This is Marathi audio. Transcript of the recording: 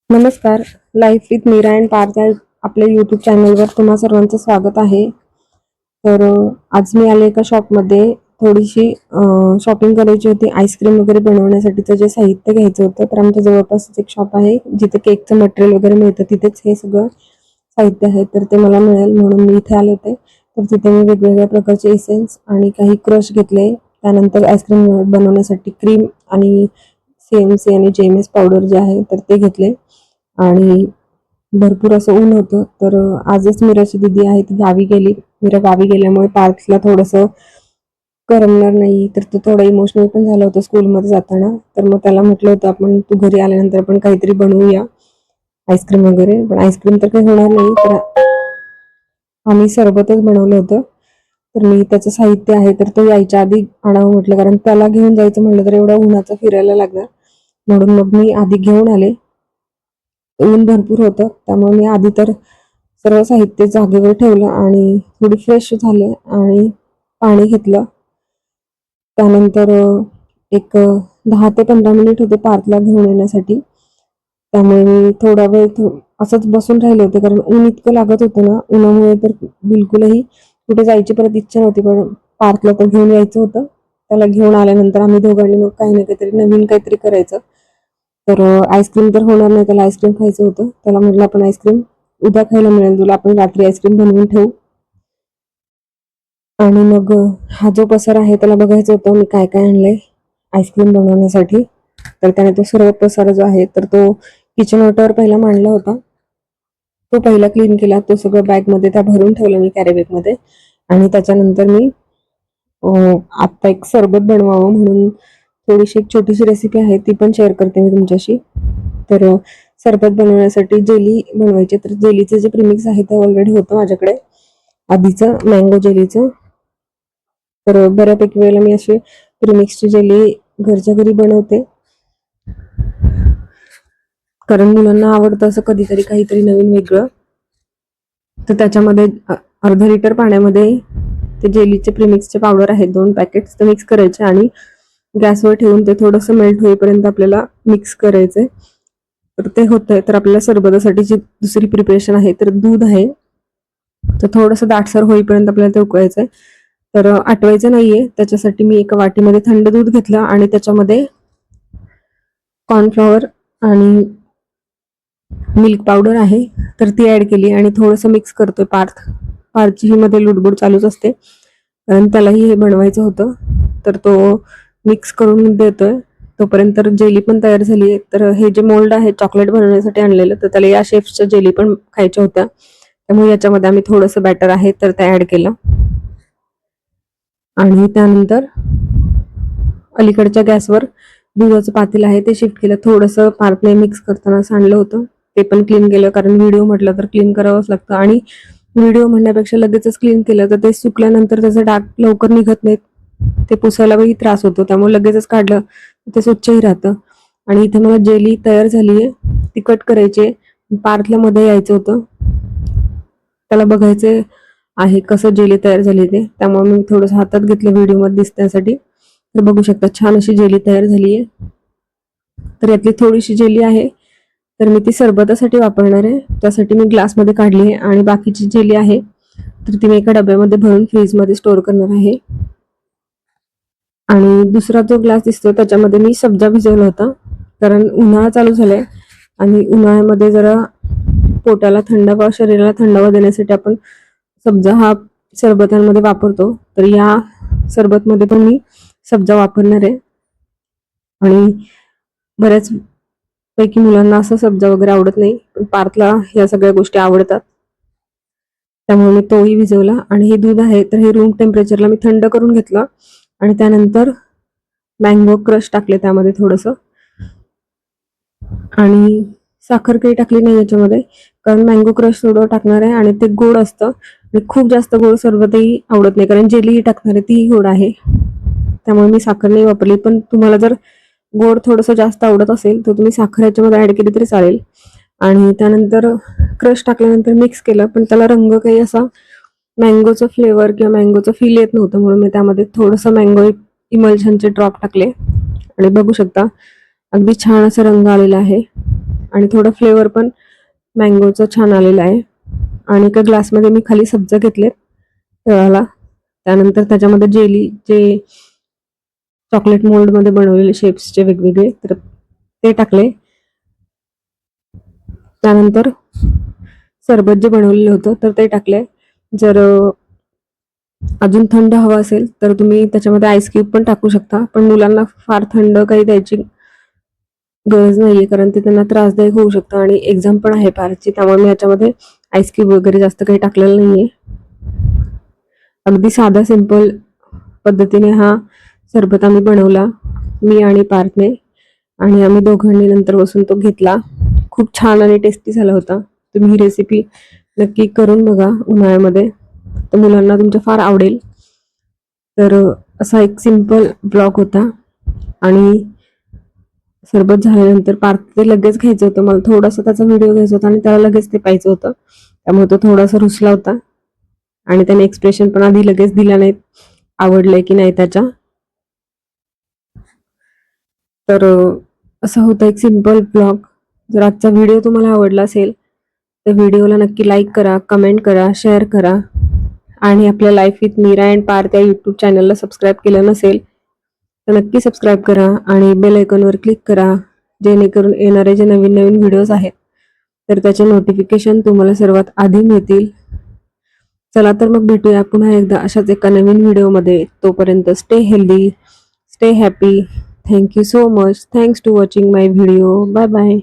नमस्कार. Life with Meera and Parth या आपल्या यूट्यूब चॅनलवर तुम्हा सर्वांचं स्वागत आहे. तर आज मी आले एका शॉपमध्ये थोडीशी शॉपिंग करायची होती. आईस्क्रीम वगैरे बनवण्यासाठीचं जे साहित्य घ्यायचं होतं, तर आमच्या जवळपासच एक शॉप आहे जिथे केकचं मटेरियल वगैरे मिळतं. तिथेच हे सगळं साहित्य आहे, तर ते मला मिळेल म्हणून मी इथे आले होते. तर तिथे मी वेगवेगळ्या प्रकारचे एसेन्स आणि काही क्रश घेतले. त्यानंतर आईस्क्रीम बनवण्यासाठी क्रीम आणि CMC आणि JMS पावडर जे आहे तर ते घेतले. आणि भरपूर असं ऊन होतं, तर आजच मीराची दीदी आहे ती गावी गेली. मीरा गावी गेल्यामुळे पार्थला थोडंसं करमणार नाही, तर तो थोडा इमोशनल पण झाला होता स्कूलमध्ये जाताना. तर मग त्याला म्हटलं होतं आपण तू घरी आल्यानंतर आपण काहीतरी बनवूया आईस्क्रीम वगैरे, पण आईस्क्रीम तर काही होणार नाही, तर आम्ही सरबतच बनवलं होतं. तर मी त्याचं साहित्य आहे तर तो यायच्या आधी आणावं म्हटलं, कारण त्याला घेऊन जायचं म्हटलं तर एवढ्या उन्हाचं फिरायला लागणार, म्हणून मग मी आधी घेऊन आले. ऊन भरपूर होतं त्यामुळे मी आधी तर सर्व साहित्य जागेवर ठेवलं आणि थोडी फ्रेश झाले आणि पाणी घेतलं. त्यानंतर एक 10 ते 15 मिनिट होते पार्थला घेऊन येण्यासाठी. त्यामुळे मी थोडा वेळ असंच बसून राहिले होते, कारण ऊन इतकं लागत होतं ना, उन्हामुळे तर बिलकुलही कुठे जायची परत इच्छा नव्हती. पण पार्थला तर घेऊन यायचं होतं. त्याला घेऊन आल्यानंतर आम्ही दोघांनी मग काही ना काहीतरी नवीन काहीतरी करायचं. तर आईस्क्रीम तर होणार नाही, त्याला आईस्क्रीम खायचं होतं. त्याला म्हटलं आपण आईस्क्रीम उद्या खायला मिळेल तुला, आपण रात्री आईस्क्रीम बनवून ठेवू. आणि मग हा जो पसारा आहे त्याला बघायचं होतं मी काय काय आणलंय आईस्क्रीम बनवण्यासाठी. तर त्याने तो सर्व पसारा जो आहे तर तो किचन ओट्यावर पहिला मांडला होता. तो पहिला क्लीन केला, तो सगळं बॅगमध्ये त्या भरून ठेवलं मी कॅरी बॅगमध्ये. आणि त्याच्यानंतर मी आत्ता एक सरबत बनवावं म्हणून थोडीशी एक छोटीशी रेसिपी आहे ती पण शेअर करते मी तुमच्याशी. तर सरबत बनवण्यासाठी जेली बनवायची, तर जेलीचं जे प्रिमिक्स आहे ते ऑलरेडी होतं माझ्याकडे आधीचं मँगो जेलीचं. तर बऱ्यापैकी वेळेला मी अशी प्रिमिक्सची जेली घरच्या घरी बनवते, कारण मुलांना आवडतं असं कधीतरी काहीतरी नवीन वेगळं. तर त्याच्यामध्ये अर्धा लिटर पाण्यामध्ये ते जेलीचे प्रिमिक्सचे पावडर आहेत 2 पॅकेट्स ते मिक्स करायचे आणि गॅसवर ठेवून ते थोडंसं मेल्ट होईपर्यंत आपल्याला मिक्स करायचंय. तर ते होतंय, तर आपल्याला सरबतासाठीची दुसरी प्रिपरेशन आहे, तर दूध आहे. तर थोडंसं दाटसर होईपर्यंत आपल्याला ते उकळायचंय. तर आटवायचं नाहीये, त्याच्यासाठी मी एका वाटीमध्ये थंड दूध घेतलं आणि त्याच्यामध्ये कॉर्नफ्लॉवर आणि मिल्क पावडर आहे तर ती ऍड केली आणि थोडंसं मिक्स करतोय. पार्थची ही मध्ये लुडबुड चालूच असते, कारण त्यालाही हे बनवायचं होतं. तर तो मिक्स करून देतोय तोपर्यंत जेली पण तयार झाली आहे. तर हे जे मोल्ड आहे चॉकलेट बनवण्यासाठी आणलेलं, तर त्याला या शेप्सच्या जेली पण खायच्या होत्या, त्यामुळे याच्यामध्ये आम्ही थोडंसं बॅटर आहे तर ते ऍड केलं. आणि त्यानंतर अलीकडच्या गॅसवर दुधाचं पातेलं आहे ते शिफ्ट केलं. थोडंसं पार्थने मिक्स करताना सांडलं होतं, ते पण क्लीन केलं, कारण व्हिडिओ म्हटलं तर क्लीन करावंच लागतं. आणि व्हिडिओ म्हणण्यापेक्षा लगेचच क्लीन केलं तर ते सुकल्यानंतर त्याचा डाग लवकर निघत नाहीत, ते पुसायलाही त्रास होतो, त्यामुळे लगेचच काढलं ते स्वच्छही राहतं. आणि इथे मला जेली तयार झाली आहे, ती कट करायची. पार्थला मध्ये यायचं होतं, त्याला बघायचे आहे कसं जेली तयार झाली ते, त्यामुळे मी थोडंसं हातात घेतलं व्हिडिओमध्ये दिसण्यासाठी. तर बघू शकता छान अशी जेली तयार झाली आहे. तर यातली थोडीशी जेली आहे तर मी ती सरबतासाठी वापरणार आहे, त्यासाठी मी ग्लासमध्ये काढली आहे. आणि बाकीची जेली आहे तर ती मी एका डब्यामध्ये भरून फ्रीजमध्ये स्टोअर करणार आहे. आणि दुसरा जो ग्लास दिसतो त्याच्यामध्ये मी सब्जा भिजवला होता, कारण उन्हाळा चालू झालाय आणि उन्हाळ्यामध्ये जरा पोटाला थंडावा, शरीराला थंडावा देण्यासाठी आपण सब्जा हा सरबतांमध्ये वापरतो. तर या सरबतमध्ये पण मी सब्जा वापरणार आहे. आणि बऱ्याच पैकी मुलांना असं सब्जा वगैरे आवडत नाही, पण पार्थला या सगळ्या गोष्टी आवडतात, त्यामुळे मी तोही भिजवला. आणि हे दूध आहे तर हे रूम टेम्परेचरला मी थंड करून घेतलं आणि त्यानंतर मँगो क्रश टाकले त्यामध्ये थोडंसं. आणि साखर काही टाकली नाही याच्यामध्ये, कारण मँगो क्रश थोडं टाकणार आहे आणि ते गोड असतं आणि खूप जास्त गोड सरबतही आवडत नाही, कारण जेलीही टाकणार आहे तीही गोड आहे, त्यामुळे मी साखर नाही वापरली. पण तुम्हाला जर गोड थोडंसं जास्त आवडत असेल तर तुम्ही साखर याच्यामध्ये ऍड केली तरी चालेल. आणि त्यानंतर क्रश टाकल्यानंतर मिक्स केलं, पण त्याला रंग काही असा मँगोचं फ्लेवर किंवा मँगोचं फील येत नव्हतं, म्हणून मी त्यामध्ये थोडंसं मँगो इमल्शनचे ड्रॉप टाकले. आणि बघू शकता अगदी छान असा रंग आलेला आहे आणि थोडं फ्लेवर पण मँगोचं छान आलेलं आहे. आणि एका ग्लासमध्ये मी खाली सब्जा घेतलेत तळाला. त्यानंतर त्याच्यामध्ये जेली जे चॉकलेट मोल्डमध्ये बनवलेले शेप्सचे वेगवेगळे तर ते टाकले. त्यानंतर सरबत जे बनवलेलं होतं तर ते टाकले. जर अजून थंड हवा असेल तर तुम्ही त्याच्यामध्ये आईस क्यूब पण टाकू शकता, पण मुलांना फार थंड काही द्यायची गरज नाहीये, कारण ते त्यांना त्रासदायक होऊ शकतं आणि एक्झाम पण आहे पारची. त्यामुळे मी याच्यामध्ये आईस क्यूब वगैरे जास्त काही टाकलेलं नाहीये. अगदी साधा सिंपल पद्धतीने हा सरबत आम्ही बनवला, मी आणि पार्थने, आणि आम्ही दोघांनी नंतर बसून तो घेतला. खूप छान आणि टेस्टी झाला होता. तुम्ही ही रेसिपी नक्की करून बघा उन्हाळ्यामध्ये, तर मुलांना तुमच्या फार आवडेल. तर असा एक सिंपल ब्लॉग होता. आणि सरबत झाल्यानंतर पार्थ लगेच घ्यायचं होतं, मला थोडासा त्याचा व्हिडिओ घ्यायचा होता आणि त्याला लगेच ते प्यायचं होतं. त्यामुळे तो थोडासा रुसला होता आणि त्याने एक्सप्रेशन पण आधी लगेच दिला नाहीत आवडलंय की नाही त्याच्या. तर असा होता एक सिंपल ब्लॉग. जर आजचा व्हिडिओ तुम्हाला आवडला असेल तर व्हिडिओला नक्की लाईक करा, कमेंट करा, शेअर करा. आणि आपल्या life with Meera and Parth या यूट्यूब चॅनलला सबस्क्राईब केलं नसेल तर नक्की सबस्क्राईब करा आणि बेल आयकॉनवर क्लिक करा, जेणेकरून येणारे जे नवीन नवीन व्हिडिओज आहेत तर त्याचे नोटिफिकेशन तुम्हाला सर्वात आधी मिळतील. चला तर मग भेटूया पुन्हा एकदा अशाच एका नवीन व्हिडिओमध्ये. तोपर्यंत stay healthy, stay happy. Thank you so much. Thanks to watching my video. Bye bye.